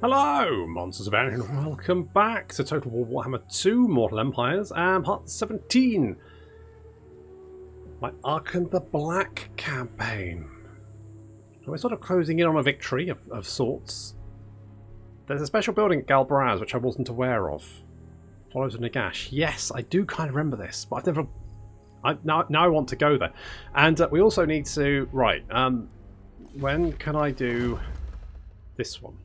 Hello, Monsters of Air, and welcome back to Total War Warhammer 2 Mortal Empires and Part 17. My Archon the Black campaign. So we're sort of closing in on a victory of sorts. There's a special building at Galbraz which I wasn't aware of. Followers of Nagash. Yes, I do kind of remember this, but I've never... Now I want to go there. And we also need to... Right, when can I do this one?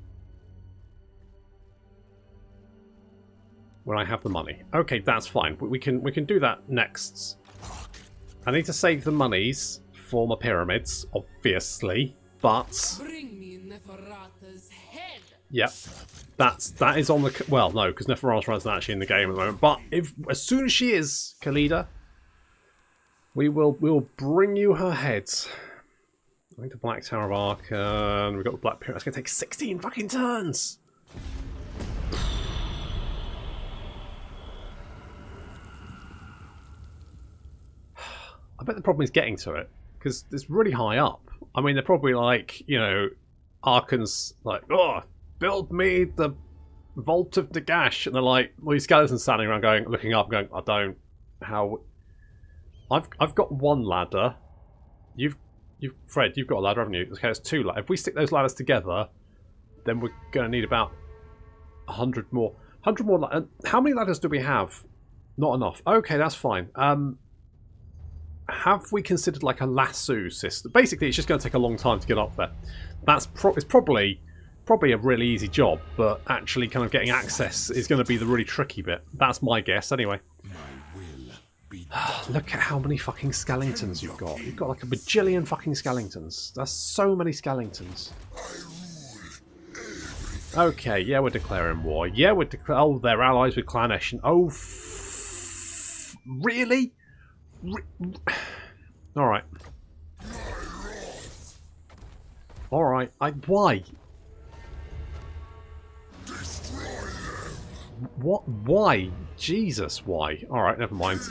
When I have the money. Okay, that's fine. We can do that next. I need to save the monies for my pyramids, obviously, but Bring me Neferata's head. Yep, that is on the well, no, because Neferata's not actually in the game at the moment. But if as soon as she is, Khalida, we will bring you her heads. I think the Black Tower of Archon. We've got the Black Pyramid. It's gonna take 16 fucking turns. I bet the problem is getting to it, because it's really high up. I mean, they're probably like, you know, Archon's like, oh, build me the Vault of Nagash. And they're like, well, these skeletons standing around going, looking up, going, I don't, how... I've got one ladder. Fred, you've got a ladder, haven't you? Okay, there's two ladders. If we stick those ladders together, then we're going to need about 100 more. 100 more. How many ladders do we have? Not enough. Okay, that's fine. Have we considered like a lasso system? Basically, it's just going to take a long time to get up there. It's probably a really easy job, but actually kind of getting access is going to be the really tricky bit. That's my guess, anyway. Look at how many fucking skeletons you've got. You've got like a bajillion fucking skeletons. That's so many skeletons. Okay, yeah, we're declaring war. Yeah, we're oh, they're allies with Clan Eshin. Oh, really? Alright. Alright. Why? What? Why? Jesus, why? Alright, never mind.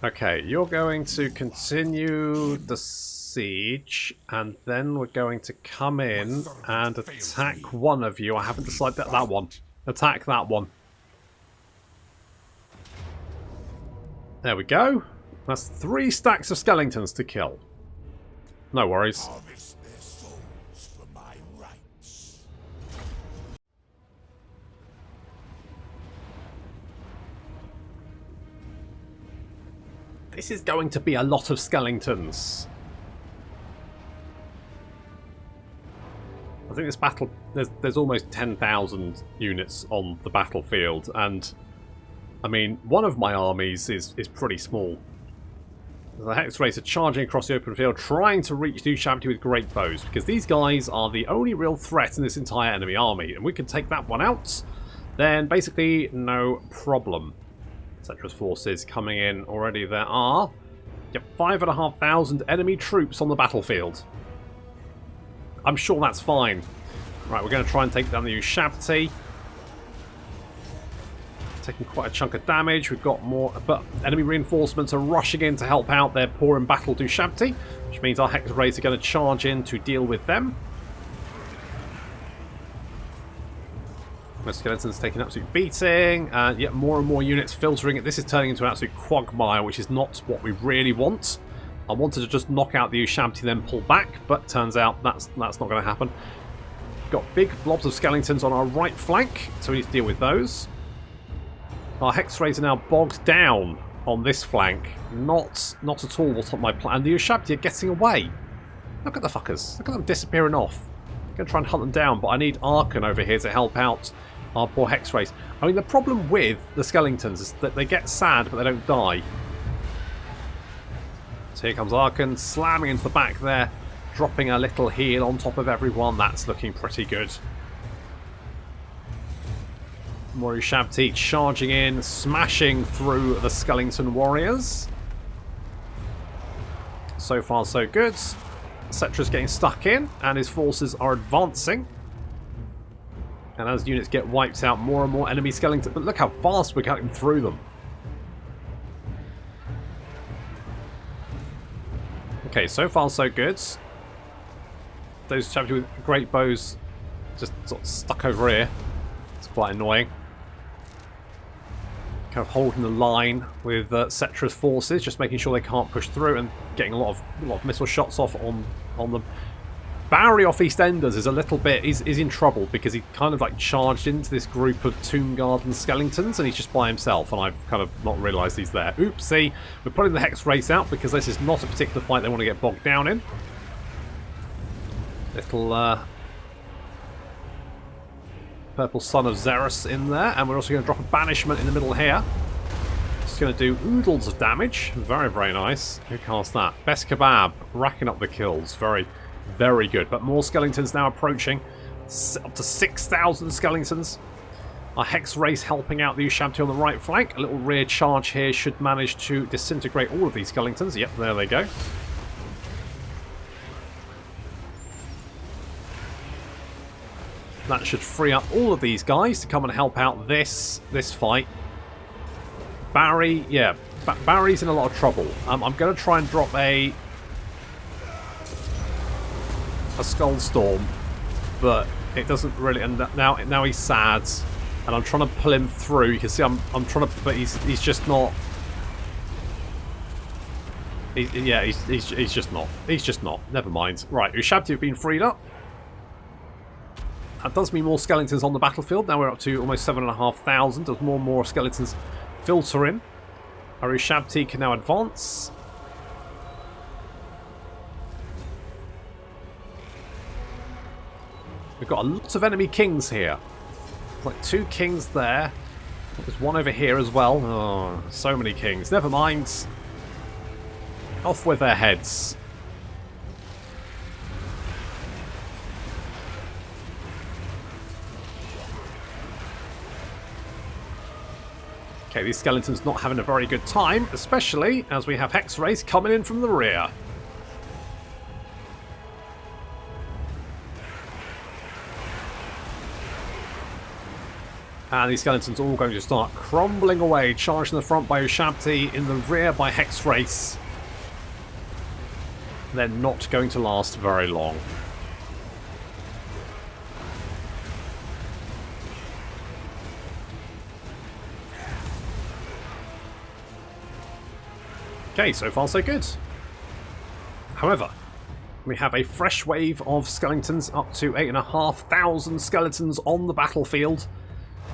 Okay, you're going to continue the siege, and then we're going to come in and attack one of you. I haven't decided that one. Attack that one. There we go. That's 3 stacks of skeletons to kill. No worries. This is going to be a lot of skeletons. I think this battle, there's almost 10,000 units on the battlefield, and I mean, one of my armies is pretty small. The Hex Rays are charging across the open field, trying to reach Du Shabti with great bows, because these guys are the only real threat in this entire enemy army, and we can take that one out, then basically no problem. Cetra's forces coming in already. There are 5,500 enemy troops on the battlefield. I'm sure that's fine. Right, we're going to try and take down the Du Shabti. Taking quite a chunk of damage. We've got more, but enemy reinforcements are rushing in to help out their poor embattled Du Shabti, which means our Hex Rays are going to charge in to deal with them. My skeletons taking an absolute beating, and yet more and more units filtering it. This is turning into an absolute quagmire, which is not what we really want. I wanted to just knock out the Du Shabti, then pull back, but turns out that's not going to happen. Got big blobs of skeletons on our right flank, so we need to deal with those. Our Hex Rays are now bogged down on this flank. Not at all what's on my plan. And the Du Shabti are getting away. Look at the fuckers. Look at them disappearing off. I'm going to try and hunt them down, but I need Archon over here to help out our poor Hex Rays. I mean, the problem with the skeletons is that they get sad, but they don't die. So here comes Archon, slamming into the back there, dropping a little heal on top of everyone. That's looking pretty good. More Du Shabti charging in, smashing through the skeleton warriors. So far, so good. Cetra's getting stuck in, and his forces are advancing. And as units get wiped out, more and more enemy skeletons. But look how fast we're cutting through them. Okay, so far so good. Those Shabti with great bows just sort of stuck over here. It's quite annoying. Kind of holding the line with Cetra's forces, just making sure they can't push through and getting a lot of missile shots off on them. Barry off EastEnders is a little bit is in trouble because he kind of like charged into this group of Tomb Garden skeletons and he's just by himself, and I've kind of not realised he's there. Oopsie, we're putting the Hex race out because this is not a particular fight they want to get bogged down in. Little purple son of Xerus in there, and we're also going to drop a banishment in the middle here. Just going to do oodles of damage. Very, very nice. Who cast that? Best Kebab, racking up the kills. Very, very good. But more skeletons now approaching. Up to 6,000 skeletons. Our Hex race helping out the Ushabti on the right flank. A little rear charge here should manage to disintegrate all of these skeletons. Yep, there they go. That should free up all of these guys to come and help out this fight. Barry, yeah, Barry's in a lot of trouble. I'm going to try and drop a Skull Storm, but it doesn't really. And now he's sad, and I'm trying to pull him through. You can see I'm trying to, but he's just not. He's just not. He's just not. Never mind. Right, Ushabti have been freed up. That does mean more skeletons on the battlefield. Now we're up to almost 7,500 as more and more skeletons filter in. Our Ushabti can now advance. We've got a lot of enemy kings here. There's like 2 kings there. There's one over here as well. Oh, so many kings. Never mind. Off with their heads. Okay, these skeletons not having a very good time, especially as we have Hex Race coming in from the rear. And these skeletons are all going to start crumbling away, charged in the front by Ushabti, in the rear by Hex Race. They're not going to last very long. Okay, so far so good. However, we have a fresh wave of skeletons, up to 8,500 skeletons on the battlefield.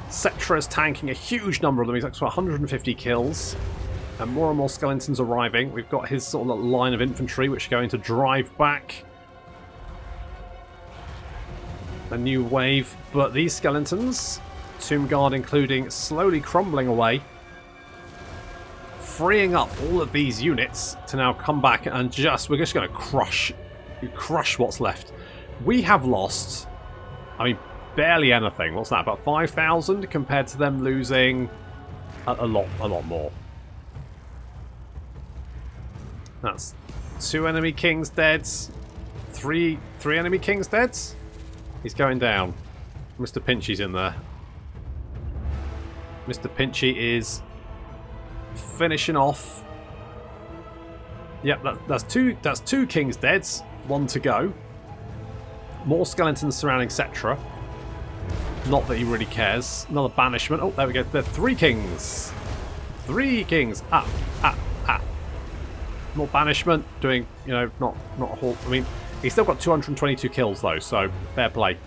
Cetra is tanking a huge number of them. He's up to 150 kills. And more skeletons arriving. We've got his sort of line of infantry, which are going to drive back a new wave. But these skeletons, Tomb Guard including, slowly crumbling away, freeing up all of these units to now come back and we're just going to crush what's left. We have lost, I mean, barely anything. What's that, about 5,000 compared to them losing a lot more. That's 2 enemy kings dead, 3 enemy kings dead. He's going down. Mr. Pinchy's in there. Mr. Pinchy is finishing off. Yep, that's two kings dead, 1 to go. More skeletons surrounding Cetra. Not that he really cares. Another banishment. Oh, there we go. There are 3 kings. 3 kings. Ah. More banishment. Doing, you know, not a whole. I mean, he's still got 222 kills though, so fair play.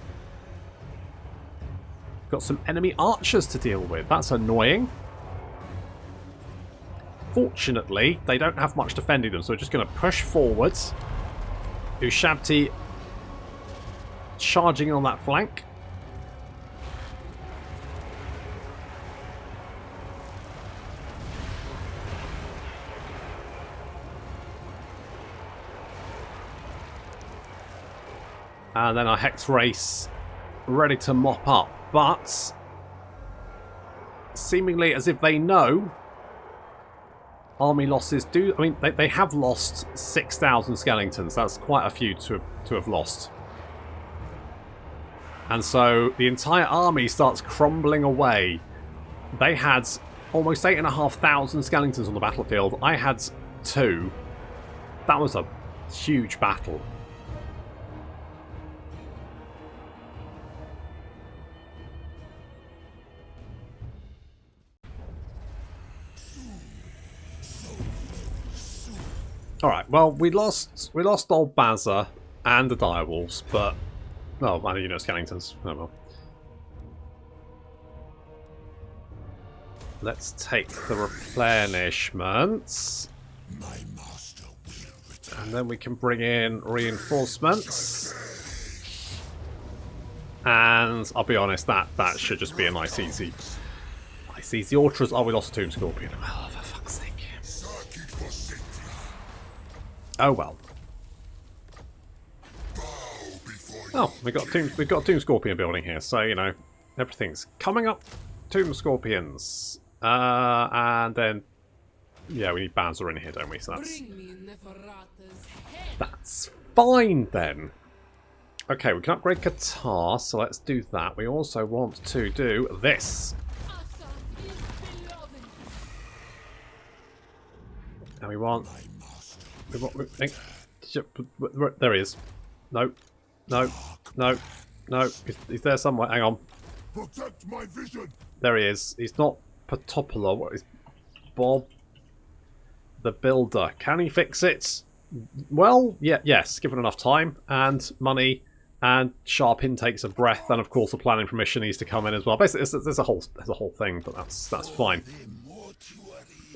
Got some enemy archers to deal with. That's annoying. Fortunately, they don't have much defending them, so we're just going to push forwards. Ushabti charging in on that flank. And then our Hex Race ready to mop up. But seemingly as if they know army losses do. I mean, they have lost 6,000 skeletons. That's quite a few to have lost. And so the entire army starts crumbling away. They had almost 8,500 skeletons on the battlefield. I had 2. That was a huge battle. Alright, well, we lost old Bazza and the direwolves, but... Oh, I know, you know, Skellingtons. Oh well. Let's take the replenishments. My master will return. And then we can bring in reinforcements. And I'll be honest, that should just be a nice easy Ultras. Oh, we lost a Tomb Scorpion. Oh, for fuck's sake. Oh well. Oh, we got Tomb Scorpion building here, so you know everything's coming up. Tomb Scorpions, and then yeah, we need Banzer in here, don't we? So that's fine then. Okay, we can upgrade Qatar, so let's do that. We also want to do this. And we want there he is. No. He's there somewhere. Hang on. Protect my vision. There he is. He's not Patopola. What is Bob the Builder? Can he fix it? Well, yeah, yes. Given enough time and money and sharp intakes of breath, and of course the planning permission needs to come in as well. Basically, there's a whole thing, but that's fine.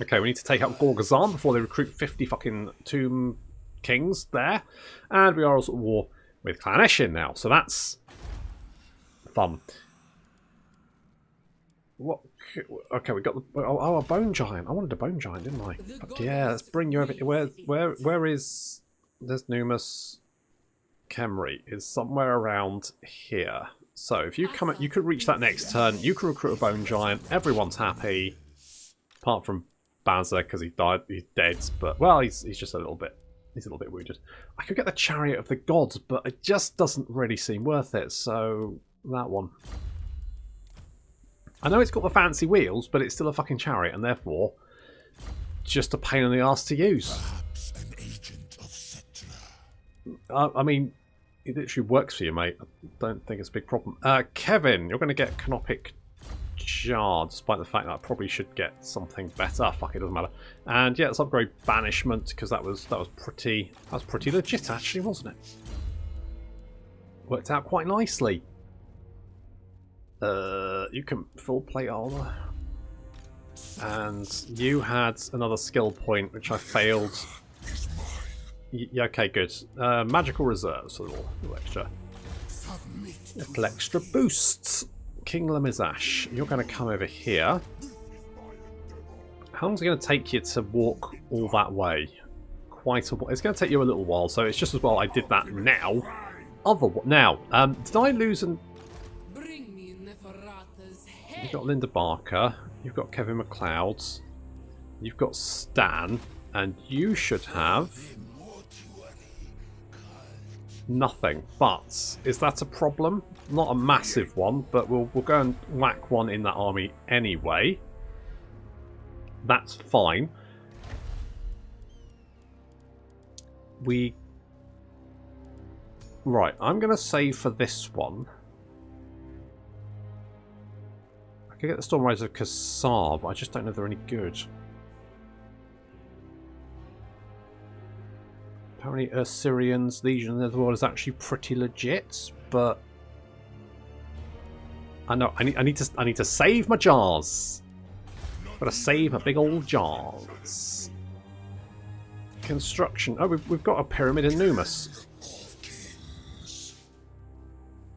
Okay, we need to take out Gorgazan before they recruit 50 fucking Tomb Kings there, and we are also at war with Clan Eshin now, so that's fun. What? Okay, we got the a bone giant. I wanted a bone giant, didn't I? Yeah, let's bring you over. Where is? There's Numus. Khemri is somewhere around here. So if you come, you could reach that next turn. You can recruit a bone giant. Everyone's happy, apart from Bazza because he died. He's dead. But well, he's just a little bit. He's a little bit wounded. I could get the Chariot of the Gods, but it just doesn't really seem worth it. So that one. I know it's got the fancy wheels, but it's still a fucking chariot, and therefore just a pain in the arse to use. Perhaps an agent of Cetra. I mean, it literally works for you, mate. I don't think it's a big problem. Kevin, you're going to get Canopic Jar, despite the fact that I probably should get something better. Fuck, it doesn't matter. And yeah, let's upgrade Banishment because that was pretty legit actually, wasn't it? Worked out quite nicely. You can full plate armor, and you had another skill point which I failed. Yeah, okay, good. Magical reserves, so a little extra boosts. King Lamizash, you're going to come over here. How long is it going to take you to walk all that way? Quite a while. It's going to take you a little while, so it's just as well I did that now. Now, did I lose an... You've got Linda Barker, you've got Kevin McLeod, you've got Stan, and you should have nothing. But is that a problem? Not a massive one, but we'll go and whack one in that army anyway. That's fine. Right, I'm going to save for this one. I could get the Stormriders of Kassav, but I just don't know if they're any good. Apparently Assyrians, Legion of the Netherworld is actually pretty legit, but I know I need to save my jars. Gotta save my big old jars. Construction. Oh, we've got a pyramid in Numus.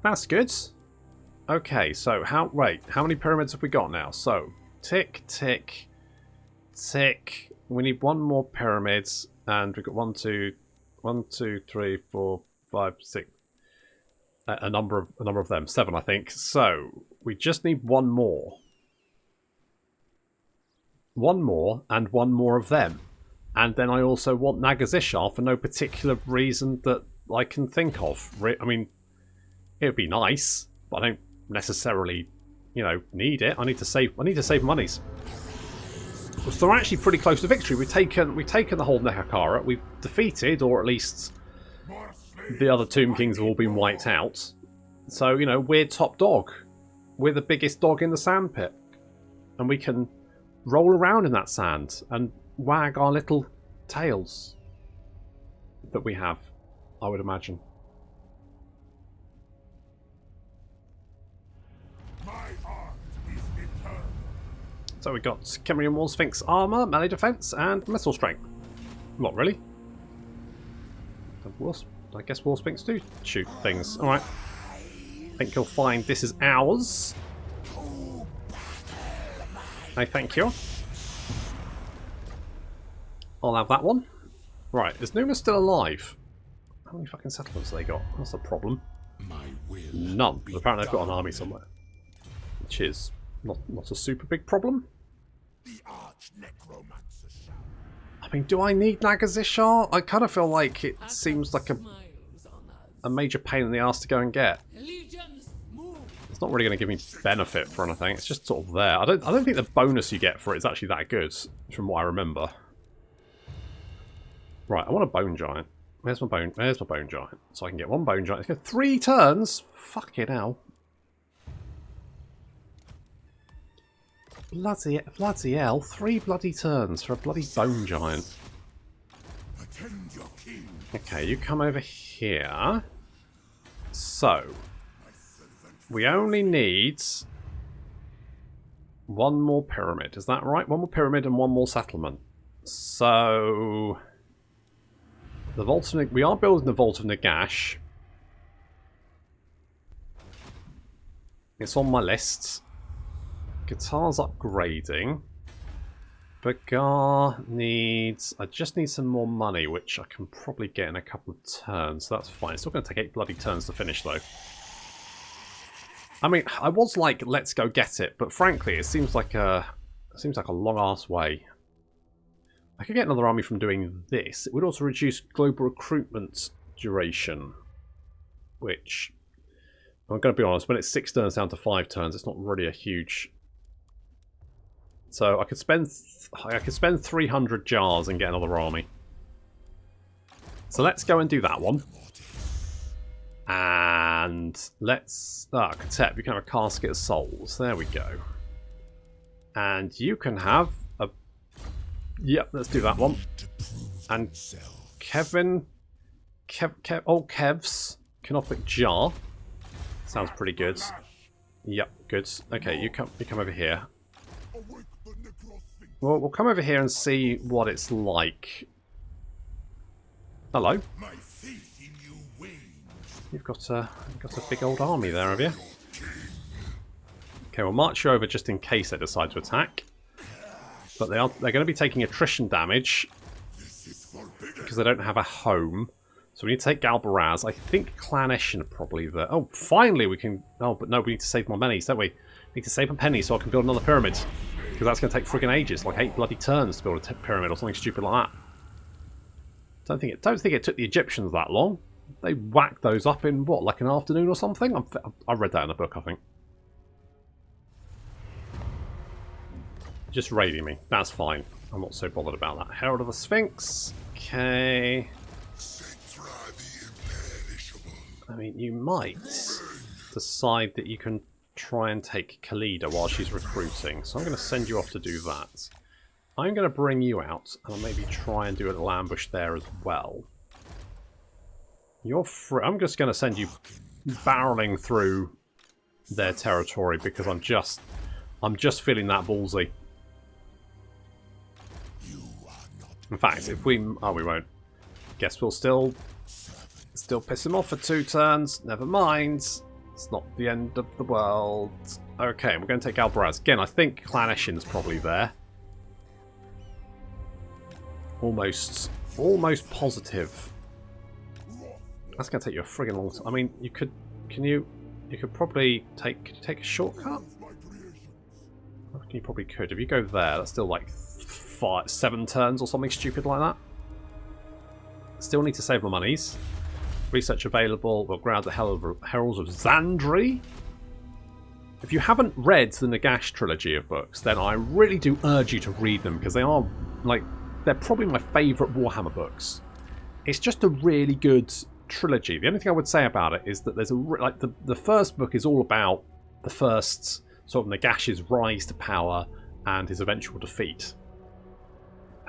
That's good. Okay, so how many pyramids have we got now? So tick, tick, tick. We need one more pyramid, and we've got 1, 2, 3, 4, 5, 6. A number of them, 7, I think. So we just need one more. One more, and one more of them. And then I also want Nagazishar for no particular reason that I can think of. I mean, it would be nice, but I don't necessarily, you know, need it. I need to save monies. So we're actually pretty close to victory. We've taken the whole Nekakara. We've defeated, or at least the other Tomb Kings have all been wiped out. So, you know, we're top dog. We're the biggest dog in the sandpit. And we can roll around in that sand and wag our little tails. that we have, I would imagine. So we got Cimmerian War Sphinx armor, melee defense, and missile strength. Not really. I guess War Sphinx do shoot things. Alright. I think you'll find this is ours. No, thank you. I'll have that one. Right, is Numa still alive? How many fucking settlements have they got? That's a problem. None. But apparently they've got an army somewhere. Which is not a super big problem. I mean, do I need Nagazishar? I kind of feel like it seems like a major pain in the ass to go and get. It's not really going to give me benefit for anything. It's just sort of there. I don't think the bonus you get for it is actually that good, from what I remember. Right, I want a bone giant. Where's my bone giant? So I can get one bone giant. It's got 3 turns. Fucking hell. Bloody hell. 3 bloody turns for a bloody bone giant. Okay, you come over here. So, we only need 1 more pyramid. Is that right? 1 more pyramid and 1 more settlement. So, the Vault of we are building the Vault of Nagash. It's on my list. Guitar's upgrading. Bagar needs... I just need some more money, which I can probably get in a couple of turns. So that's fine. It's still going to take 8 bloody turns to finish, though. I mean, I was like, let's go get it. But frankly, it seems like a long-ass way. I could get another army from doing this. It would also reduce global recruitment duration. Which, I'm going to be honest, when it's 6 turns down to 5 turns, it's not really a huge... So I could spend 300 jars and get another army. So let's go and do that one. And let's... Katep, you can have a casket of souls. There we go. And you can have a... Yep, let's do that one. And Kevin... old Kev's Canopic Jar. Sounds pretty good. Yep, good. Okay, you come over here. Well, we'll come over here and see what it's like. Hello. You've got a big old army there, have you? Okay, we'll march you over just in case they decide to attack. But they're going to be taking attrition damage because they don't have a home. So we need to take Galbaraz. I think Clan Eshin are probably there. Oh, finally we can... Oh, but no, we need to save more pennies, don't we? We need to save a penny so I can build another pyramid. Because that's going to take friggin' ages, like 8 bloody turns to build a pyramid or something stupid like that. Don't think it took the Egyptians that long. They whacked those up in, what, like an afternoon or something? I read that in a book, I think. Just raiding me. That's fine. I'm not so bothered about that. Herald of the Sphinx. Okay. I mean, you might decide that you can try and take Khalida while she's recruiting. So I'm going to send you off to do that. I'm going to bring you out and I'll maybe try and do a little ambush there as well. You're free. I'm just going to send you barreling through their territory because I'm just feeling that ballsy. In fact, if we... Oh, we won't. Guess we'll still piss him off for 2 turns. Never mind. It's not the end of the world. Okay, we're going to take Albaraz. Again, I think Clan Eshin's probably there. Almost positive. That's going to take you a friggin' long time. I mean, you could... You could probably take a shortcut? You probably could. If you go there, that's still like 7 turns or something stupid like that. Still need to save my monies. Research available. We'll grab the Heralds of Zandri. If you haven't read the Nagash trilogy of books, then I really do urge you to read them because they are, like, they're probably my favourite Warhammer books. It's just a really good trilogy. The only thing I would say about it is that there's the first book is all about the first sort of Nagash's rise to power and his eventual defeat.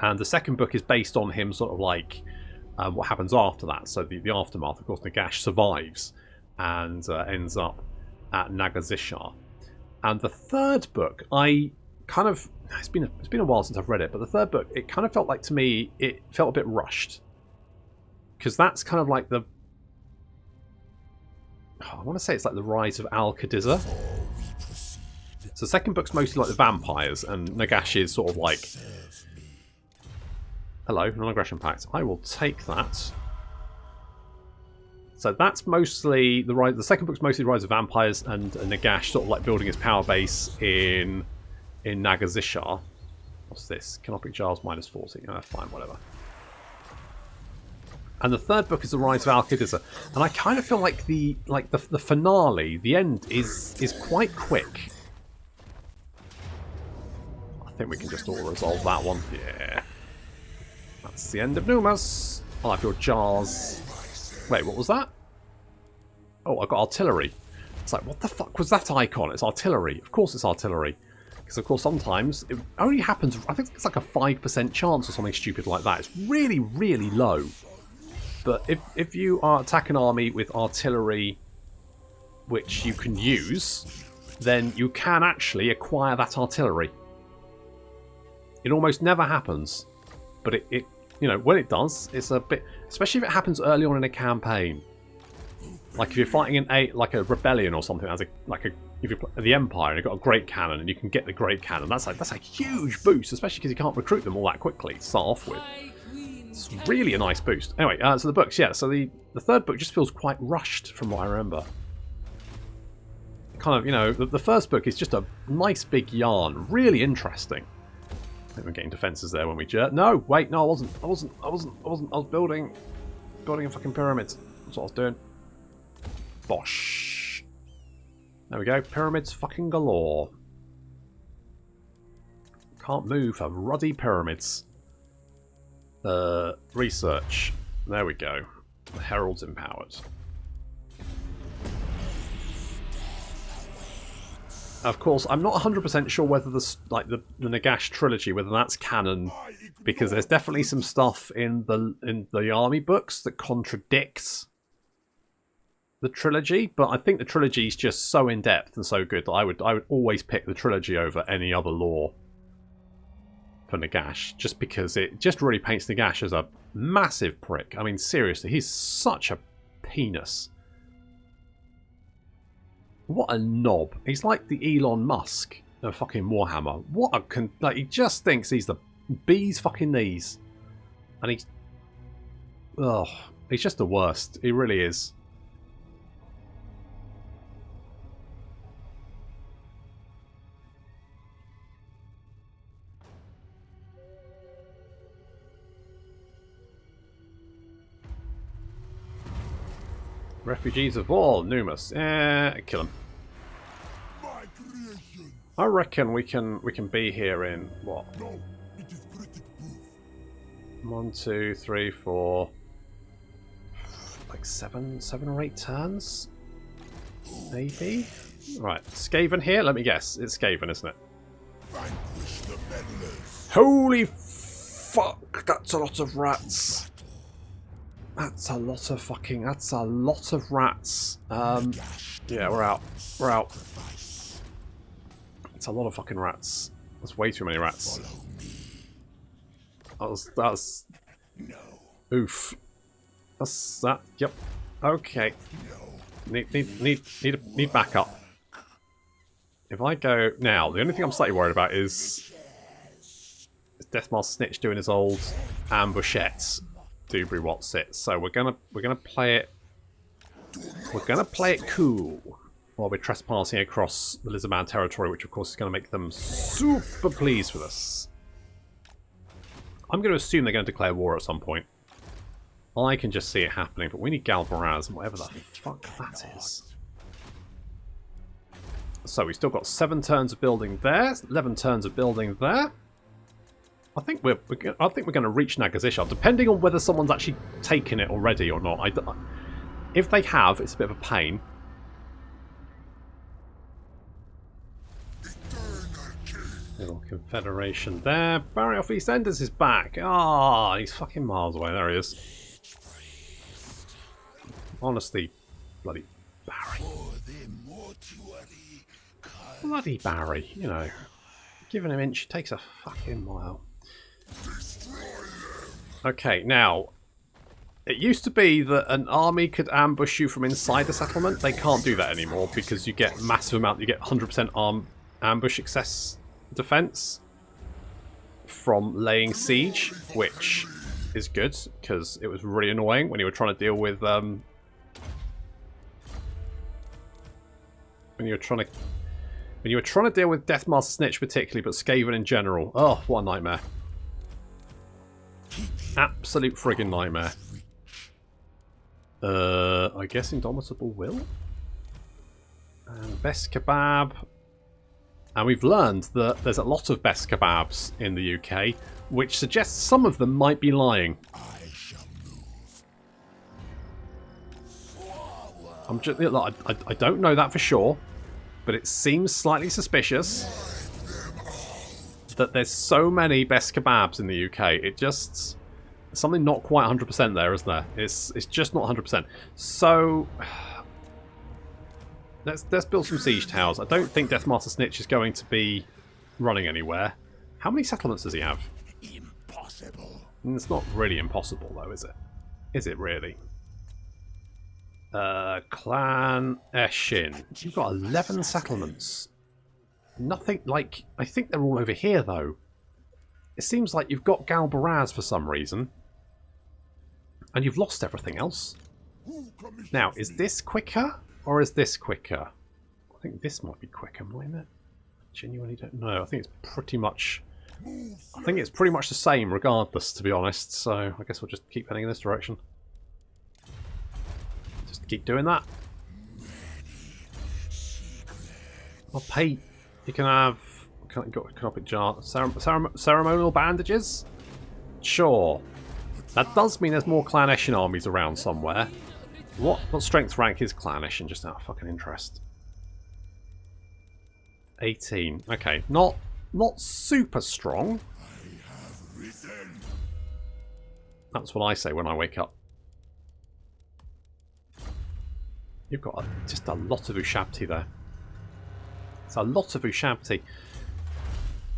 And the second book is based on him sort of like what happens after that. So the aftermath, of course, Nagash survives and ends up at Nagazishar. And the third book, I kind of... It's been a while since I've read it, but the third book, it kind of felt like, to me, it felt a bit rushed. Because that's kind of like the... I want to say it's like the rise of Al-Qadizza. So the second book's mostly like the vampires, and Nagash is sort of like... Hello, non-aggression pact. I will take that. So that's mostly the rise. The second book's mostly the rise of vampires, and Nagash sort of like building his power base in Nagazishar. What's this? Canopic Jars minus 40. Oh, fine, whatever. And the third book is the rise of Al-Qadizza, and I kind of feel like the finale, the end, is quite quick. I think we can just all resolve that one. Yeah. That's the end of Numas. I'll have your jars. Wait, what was that? Oh, I got artillery. It's like, what the fuck was that icon? It's artillery. Of course it's artillery. Because, of course, sometimes it only happens... I think it's like a 5% chance or something stupid like that. It's really, really low. But if you are attacking an army with artillery, which you can use, then you can actually acquire that artillery. It almost never happens, but it you know, when it does, it's a bit, especially if it happens early on in a campaign. Like if you're fighting in like a rebellion or something, as if you're the Empire and you've got a great cannon and you can get the great cannon, that's a huge boost, especially because you can't recruit them all that quickly to start off with. It's really a nice boost. Anyway, so the books, yeah. So the third book just feels quite rushed from what I remember. Kind of, you know, the first book is just a nice big yarn, really interesting. I think we're getting defences there when we jerk. No, wait, no, I wasn't. I was building a fucking pyramid. That's what I was doing. Bosh. There we go. Pyramids fucking galore. Can't move for ruddy pyramids. Research. There we go. The Herald's empowered. Of course, I'm not 100% sure whether the Nagash trilogy, whether that's canon, because there's definitely some stuff in the army books that contradicts the trilogy. But I think the trilogy is just so in depth and so good that I would always pick the trilogy over any other lore for Nagash, just because it just really paints Nagash as a massive prick. I mean, seriously, he's such a penis. What a knob. He's like the Elon Musk of fucking Warhammer. What a... like, he just thinks he's the bee's fucking knees. And he's... ugh. He's just the worst. He really is. Refugees of all, Numas. Kill him. I reckon we can be here in what? 1, 2, 3, 4, like seven or 8 turns, maybe. Right, Skaven here. Let me guess, it's Skaven, isn't it? Holy fuck! That's a lot of rats. That's a lot of fucking... that's a lot of rats. Yeah, we're out. We're out. It's a lot of fucking rats. That's way too many rats. That's... oof. That's that. Yep. Okay. Need backup. If I go now, the only thing I'm slightly worried about is Deathmarsh Snitch doing his old ambushettes. Dubry what's it. So we're gonna play it. We're gonna play it cool while we're trespassing across the Lizardman territory, which of course is going to make them super pleased with us. I'm going to assume they're going to declare war at some point. I can just see it happening, but we need Galvaraz and whatever the fuck that is. So we've still got 7 turns of building there, 11 turns of building there. I think we're going to reach Nagazishar, depending on whether someone's actually taken it already or not. If they have, it's a bit of a pain. Little Confederation there. Barry off EastEnders is back. Ah, he's fucking miles away. There he is. Honestly, bloody Barry. For the mortuary Bloody Barry, you know. Giving him inch takes a fucking mile. Okay, now, it used to be that an army could ambush you from inside the settlement. They can't do that anymore because you get massive amount, you get 100% ambush excess defense from laying siege, which is good because it was really annoying when you were trying to deal with when you were trying to deal with Deathmaster Snitch particularly, but Skaven in general. Oh, what a nightmare. Absolute friggin' nightmare. I guess Indomitable Will? And Best Kebab. And we've learned that there's a lot of Best Kebabs in the UK, which suggests some of them might be lying. I'm just, I don't know that for sure, but it seems slightly suspicious that there's so many Best Kebabs in the UK. It just... something not quite 100% there, isn't there? It's just not 100%. So... Let's build some siege towers. I don't think Deathmaster Snitch is going to be running anywhere. How many settlements does he have? impossible. It's not really impossible, though, is it? Is it really? Clan Eshin. You've got 11 settlements. Nothing like... I think they're all over here, though. It seems like you've got Galbaraz for some reason. And you've lost everything else. Now, is this quicker? Or is this quicker? I think this might be quicker, mightn't it? Genuinely don't know. I think it's pretty much... I think it's pretty much the same regardless, to be honest. So I guess we'll just keep heading in this direction. Just keep doing that. I'll pay... You can have... Can I pick jar... ceremonial bandages? Sure. That does mean there's more Clan Eshin armies around somewhere. What strength rank is Clan Eshin, just out of fucking interest? 18. Okay, not super strong. That's what I say when I wake up. You've got just a lot of Ushabti there. It's a lot of Ushabti.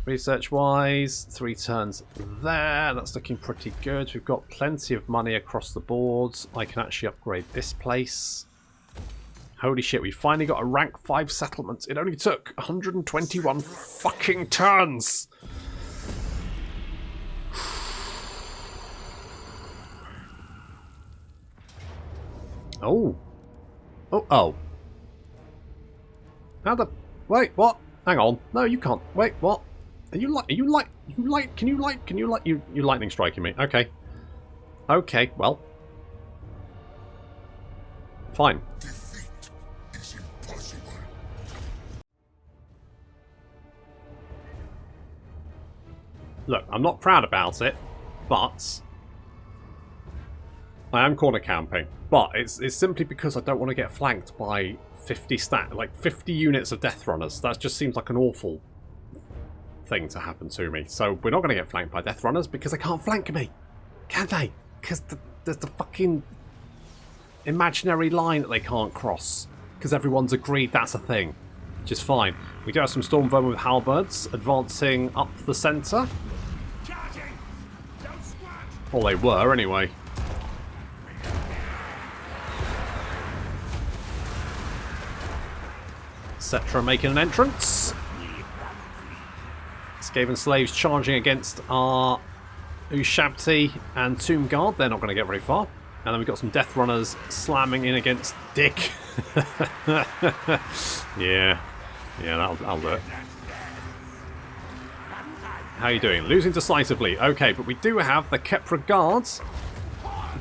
Research-wise, 3 turns there. That's looking pretty good. We've got plenty of money across the boards. I can actually upgrade this place. Holy shit, we finally got a rank 5 settlement. It only took 121 fucking turns. Oh. Oh. How the... Wait, what? Hang on. No, you can't. Wait, what? You lightning striking me. Okay. Okay, well. Fine. Look, I'm not proud about it, but I am corner camping. But it's simply because I don't want to get flanked by 50 units of Death Runners. That just seems like an awful thing to happen to me. So we're not going to get flanked by Death Runners because they can't flank me, can they? Because there's the fucking imaginary line that they can't cross because everyone's agreed that's a thing, which is fine. We do have some Storm Vermin with halberds advancing up the centre. Well, they were anyway. Cetra making an entrance. Skaven slaves charging against our Ushabti and Tomb Guard. They're not going to get very far. And then we've got some Death Runners slamming in against Dick. Yeah, that'll do it. How are you doing? Losing decisively. Okay, but we do have the Kepra Guards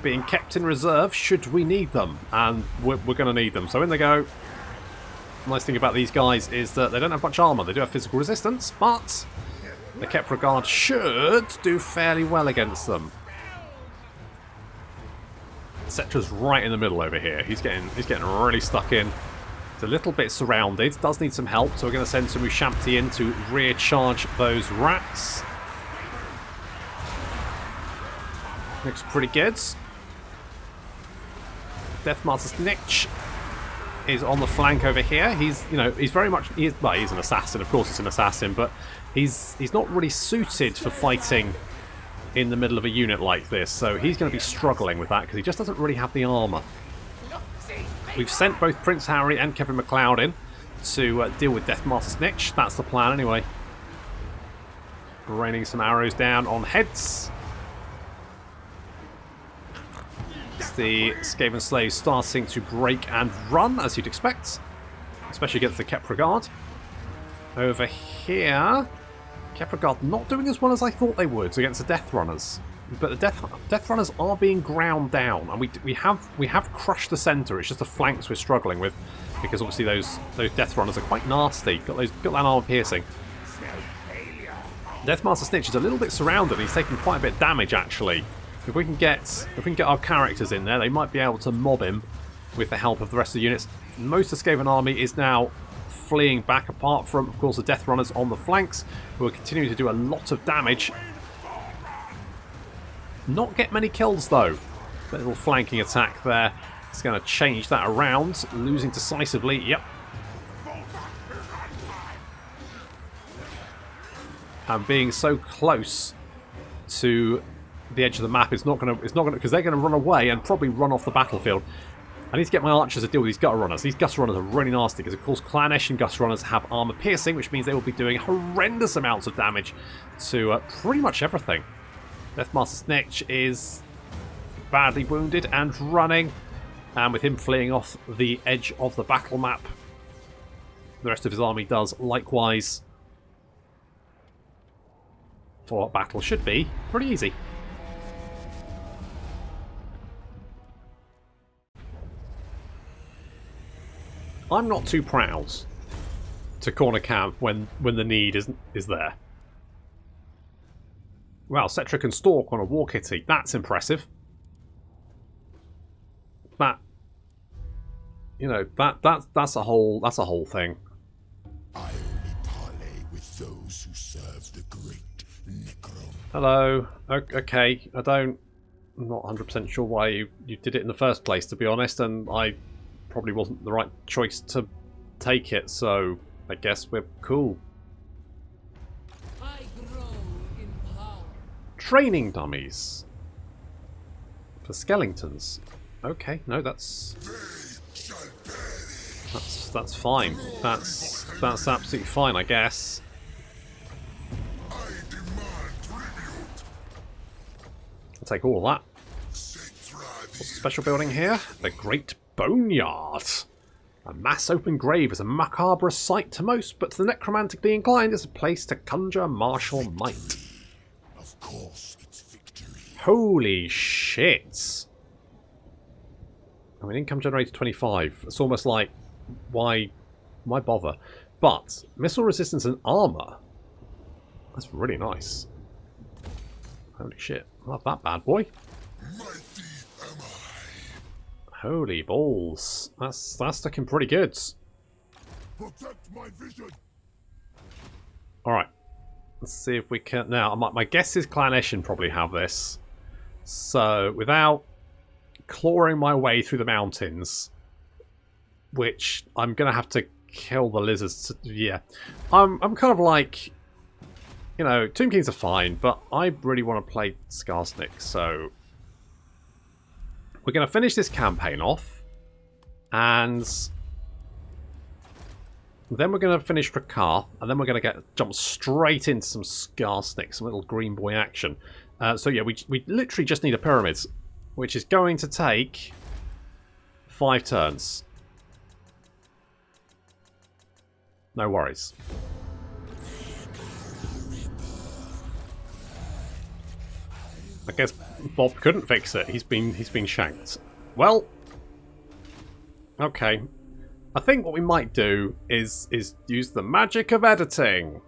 being kept in reserve should we need them. And we're going to need them. So in they go. The nice thing about these guys is that they don't have much armour. They do have physical resistance, but the Kepra Guard should do fairly well against them. Cetra's right in the middle over here. He's getting really stuck in. It's a little bit surrounded. Does need some help, so we're going to send some Ushabti in to rear charge those rats. Looks pretty good. Deathmaster Snitch is on the flank over here. He's, you know, he's very much, well, he's an assassin, of course he's an assassin, but he's not really suited for fighting in the middle of a unit like this, so he's going to be struggling with that because he just doesn't really have the armour. We've sent both Prince Harry and Kevin MacLeod in to deal with Deathmaster Snitch. That's the plan anyway. Raining some arrows down on heads. It's the Skaven Slaves starting to break and run, as you'd expect, especially against the Kepra Guard. Over here, Kepra Guard not doing as well as I thought they would against the Death Runners, but the Death Runners are being ground down, and we have crushed the centre. It's just the flanks we're struggling with, because obviously those Death Runners are quite nasty. Got that armor piercing. Deathmaster Snitch is a little bit surrounded. He's taking quite a bit of damage actually. If we can get our characters in there, they might be able to mob him with the help of the rest of the units. Most of the Skaven army is now fleeing back, apart from, of course, the Death Runners on the flanks, who are continuing to do a lot of damage. Not get many kills though. That little flanking attack there is going to change that around. Losing decisively. Yep. And being so close to the edge of the map is not going to, because they're going to run away and probably run off the battlefield. I need to get my archers to deal with these gutter runners. These gutter runners are really nasty because, of course, Clan Eshin gutter runners have armor piercing, which means they will be doing horrendous amounts of damage to pretty much everything. Deathmaster Snitch is badly wounded and running, and with him fleeing off the edge of the battle map, the rest of his army does likewise. Follow-up battle should be pretty easy. I'm not too proud to corner camp when the need is there. Wow, Cetra can stalk on a war kitty. That's impressive. That, you know, that's a whole thing. I only parley with those who serve the great Necron. Hello. Okay, I'm not 100% sure why you did it in the first place, to be honest, and I probably wasn't the right choice to take it, so I guess we're cool. I grow in power. Training dummies for skeletons. Okay, no, that's fine. That's absolutely fine, I guess. I demand tribute. I'll take all of that. What's the special building here? The Great Boneyard. A mass open grave is a macabre sight to most, but to the necromantically inclined it's a place to conjure martial might. Of course, it's victory. Holy shit. I mean, income generated 25. It's almost like, why bother? But missile resistance and armor. That's really nice. Holy shit. I love that bad boy. Mighty am I. Holy balls. That's looking pretty good. Protect my vision. Alright. Let's see if we can... Now, my guess is Clan Eshin probably have this. So, without clawing my way through the mountains, which I'm going to have to kill the lizards. Yeah. I'm kind of like... You know, Tomb Kings are fine, but I really want to play Skarsnik, so... We're going to finish this campaign off, and then we're going to finish Rakarth, and then we're going to jump straight into some Skarsnik, some little green boy action. So yeah, we literally just need a pyramid, which is going to take 5 turns. No worries. I guess Bob couldn't fix it. He's been shanked. Well, okay. I think what we might do is use the magic of editing.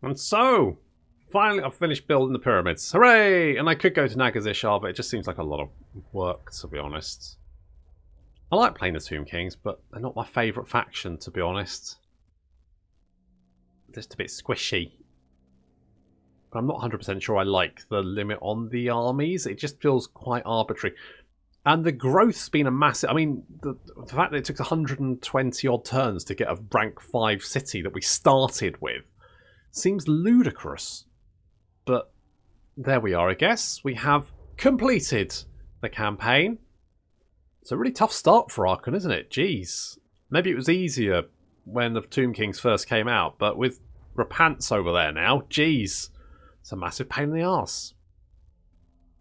And so, finally I've finished building the pyramids. Hooray! And I could go to Nagash Campaign, but it just seems like a lot of work, to be honest. I like playing the Tomb Kings, but they're not my favourite faction, to be honest. Just a bit squishy. I'm not 100% sure I like the limit on the armies. It just feels quite arbitrary. And the growth's been a massive... I mean, the fact that it took 120 odd turns to get a rank 5 city that we started with seems ludicrous. But there we are, I guess. We have completed the campaign. It's a really tough start for Arkhan, isn't it? Jeez. Maybe it was easier when the Tomb Kings first came out, but with Repants over there now, jeez. It's a massive pain in the arse.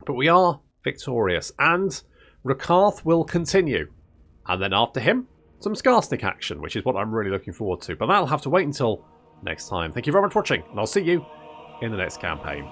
But we are victorious, and Rakarth will continue. And then after him, some Skarsnik action, which is what I'm really looking forward to. But that'll have to wait until next time. Thank you very much for watching, and I'll see you in the next campaign.